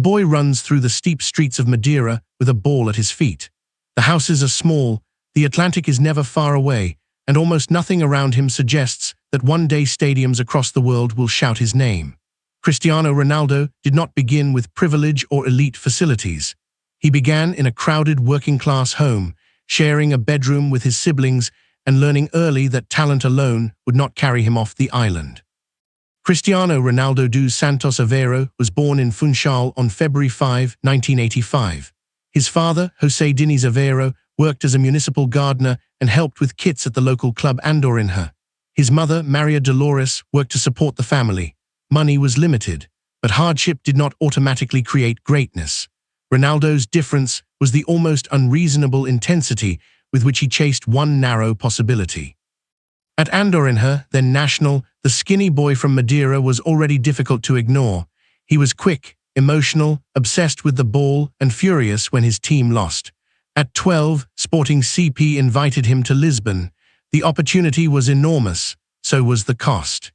boy runs through the steep streets of Madeira with a ball at his feet. The houses are small, the Atlantic is never far away, and almost nothing around him suggests that one day stadiums across the world will shout his name. Cristiano Ronaldo did not begin with privilege or elite facilities. He began in a crowded working-class home, sharing a bedroom with his siblings and learning early that talent alone would not carry him off the island. Cristiano Ronaldo dos Santos Aveiro was born in Funchal on February 5, 1985. His father, José Diniz Aveiro, worked as a municipal gardener and helped with kits at the local club Andorinha. His mother, Maria Dolores, worked to support the family. Money was limited, but hardship did not automatically create greatness. Ronaldo's difference was the almost unreasonable intensity with which he chased one narrow possibility. At Andorinha, then Nacional, the skinny boy from Madeira was already difficult to ignore. He was quick, emotional, obsessed with the ball, and furious when his team lost. At 12, Sporting CP invited him to Lisbon. The opportunity was enormous, so was the cost.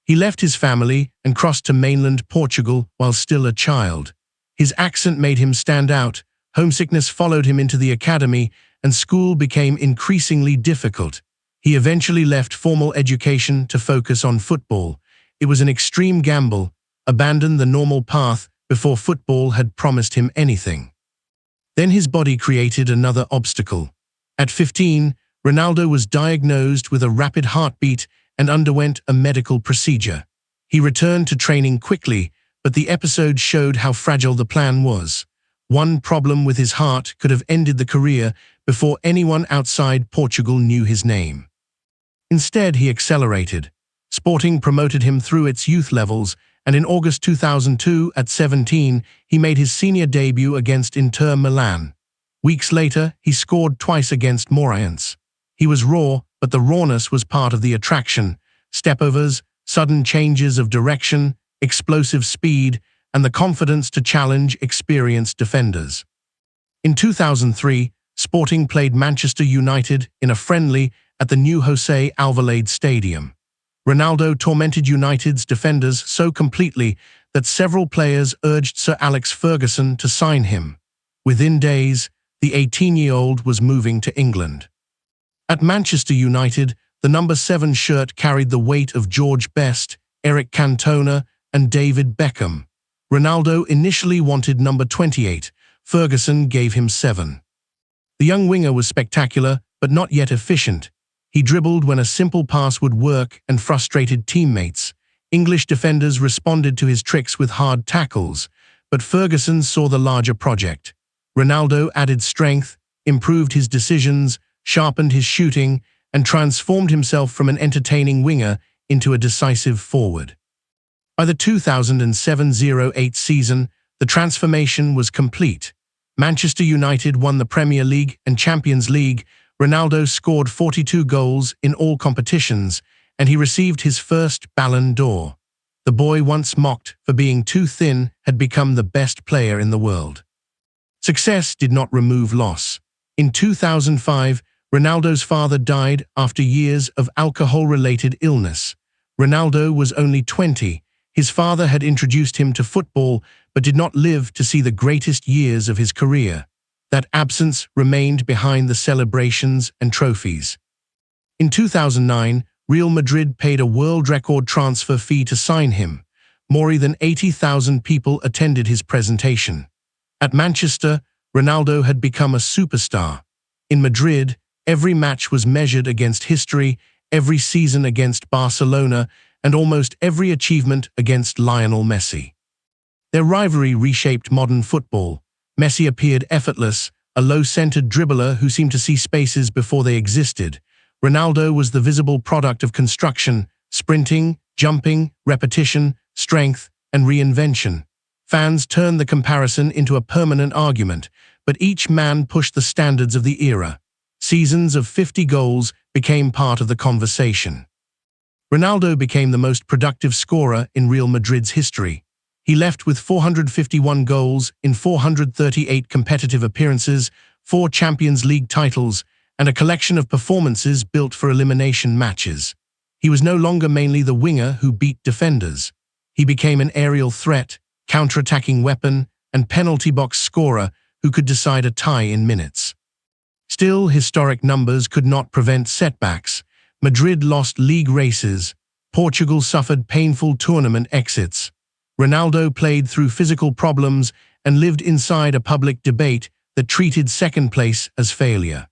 He left his family and crossed to mainland Portugal while still a child. His accent made him stand out, homesickness followed him into the academy, and school became increasingly difficult. He eventually left formal education to focus on football. It was an extreme gamble, abandoned the normal path before football had promised him anything. Then his body created another obstacle. At 15, Ronaldo was diagnosed with a rapid heartbeat and underwent a medical procedure. He returned to training quickly, but the episode showed how fragile the plan was. One problem with his heart could have ended the career before anyone outside Portugal knew his name. Instead, he accelerated. Sporting promoted him through its youth levels, and in August 2002, at 17, he made his senior debut against Inter Milan. Weeks later, he scored twice against Moreirense. He was raw, but the rawness was part of the attraction. Stepovers, sudden changes of direction, explosive speed, and the confidence to challenge experienced defenders. In 2003, Sporting played Manchester United in a friendly at the new José Alvalade Stadium. Ronaldo tormented United's defenders so completely that several players urged Sir Alex Ferguson to sign him. Within days, the 18-year-old was moving to England. At Manchester United, the number 7 shirt carried the weight of George Best, Eric Cantona, and David Beckham. Ronaldo initially wanted number 28. Ferguson gave him 7. The young winger was spectacular, but not yet efficient. He dribbled when a simple pass would work and frustrated teammates. English defenders responded to his tricks with hard tackles, but Ferguson saw the larger project. Ronaldo added strength, improved his decisions, sharpened his shooting, and transformed himself from an entertaining winger into a decisive forward. By the 2007-08 season, the transformation was complete. Manchester United won the Premier League and Champions League. Ronaldo scored 42 goals in all competitions, and he received his first Ballon d'Or. The boy once mocked for being too thin had become the best player in the world. Success did not remove loss. In 2005, Ronaldo's father died after years of alcohol-related illness. Ronaldo was only 20. His father had introduced him to football, but did not live to see the greatest years of his career. That absence remained behind the celebrations and trophies. In 2009, Real Madrid paid a world record transfer fee to sign him. More than 80,000 people attended his presentation. At Manchester, Ronaldo had become a superstar. In Madrid, every match was measured against history, every season against Barcelona, and almost every achievement against Lionel Messi. Their rivalry reshaped modern football. Messi appeared effortless, a low-centered dribbler who seemed to see spaces before they existed. Ronaldo was the visible product of construction, sprinting, jumping, repetition, strength, and reinvention. Fans turned the comparison into a permanent argument, but each man pushed the standards of the era. Seasons of 50 goals became part of the conversation. Ronaldo became the most productive scorer in Real Madrid's history. He left with 451 goals in 438 competitive appearances, 4 Champions League titles, and a collection of performances built for elimination matches. He was no longer mainly the winger who beat defenders. He became an aerial threat, counter-attacking weapon, and penalty box scorer who could decide a tie in minutes. Still, historic numbers could not prevent setbacks. Madrid lost league races. Portugal suffered painful tournament exits. Ronaldo played through physical problems and lived inside a public debate that treated second place as failure.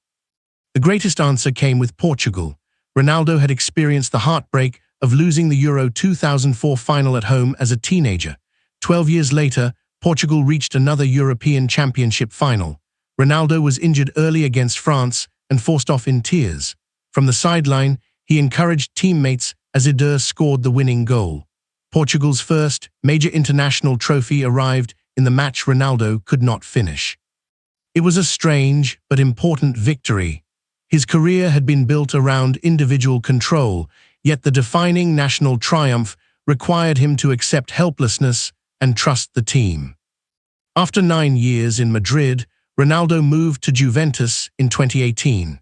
The greatest answer came with Portugal. Ronaldo had experienced the heartbreak of losing the Euro 2004 final at home as a teenager. 12 years later, Portugal reached another European Championship final. Ronaldo was injured early against France and forced off in tears. From the sideline, he encouraged teammates as Eder scored the winning goal. Portugal's first major international trophy arrived in the match Ronaldo could not finish. It was a strange but important victory. His career had been built around individual control, yet the defining national triumph required him to accept helplessness and trust the team. After 9 years in Madrid, Ronaldo moved to Juventus in 2018.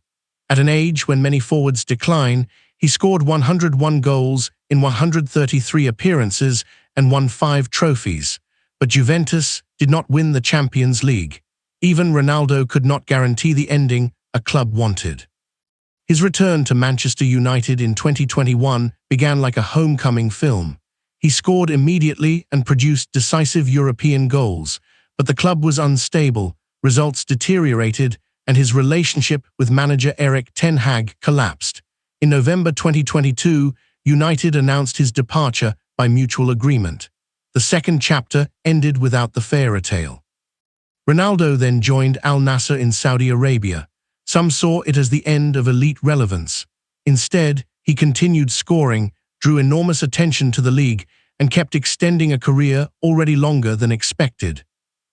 At an age when many forwards decline, he scored 101 goals in 133 appearances and won 5 trophies. But Juventus did not win the Champions League. Even Ronaldo could not guarantee the ending a club wanted. His return to Manchester United in 2021 began like a homecoming film. He scored immediately and produced decisive European goals, but the club was unstable, results deteriorated, and his relationship with manager Erik ten Hag collapsed. In November 2022, United announced his departure by mutual agreement. The second chapter ended without the fairy tale. Ronaldo then joined Al Nassr in Saudi Arabia. Some saw it as the end of elite relevance. Instead, he continued scoring, drew enormous attention to the league, and kept extending a career already longer than expected.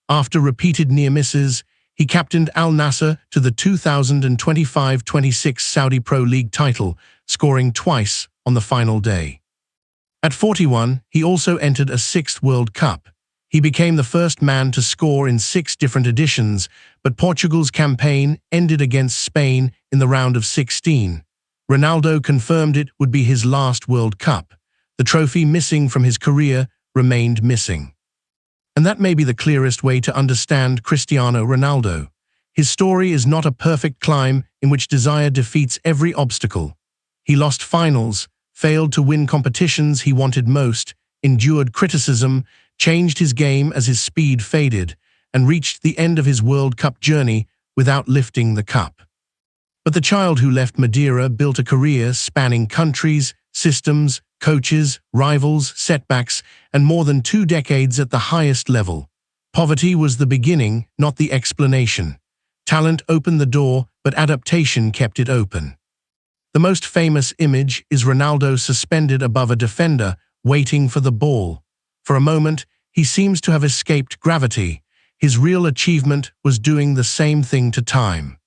After repeated near misses, he captained Al Nassr to the 2025-26 Saudi Pro League title, scoring twice on the final day. At 41, he also entered a 6th World Cup. He became the first man to score in 6 different editions, but Portugal's campaign ended against Spain in the round of 16. Ronaldo confirmed it would be his last World Cup. The trophy missing from his career remained missing. And that may be the clearest way to understand Cristiano Ronaldo. His story is not a perfect climb in which desire defeats every obstacle. He lost finals, failed to win competitions he wanted most, endured criticism, changed his game as his speed faded, and reached the end of his World Cup journey without lifting the cup. But the child who left Madeira built a career spanning countries, systems, coaches, rivals, setbacks, and more than 2 decades at the highest level. Poverty was the beginning, not the explanation. Talent opened the door, but adaptation kept it open. The most famous image is Ronaldo suspended above a defender, waiting for the ball. For a moment, he seems to have escaped gravity. His real achievement was doing the same thing to time.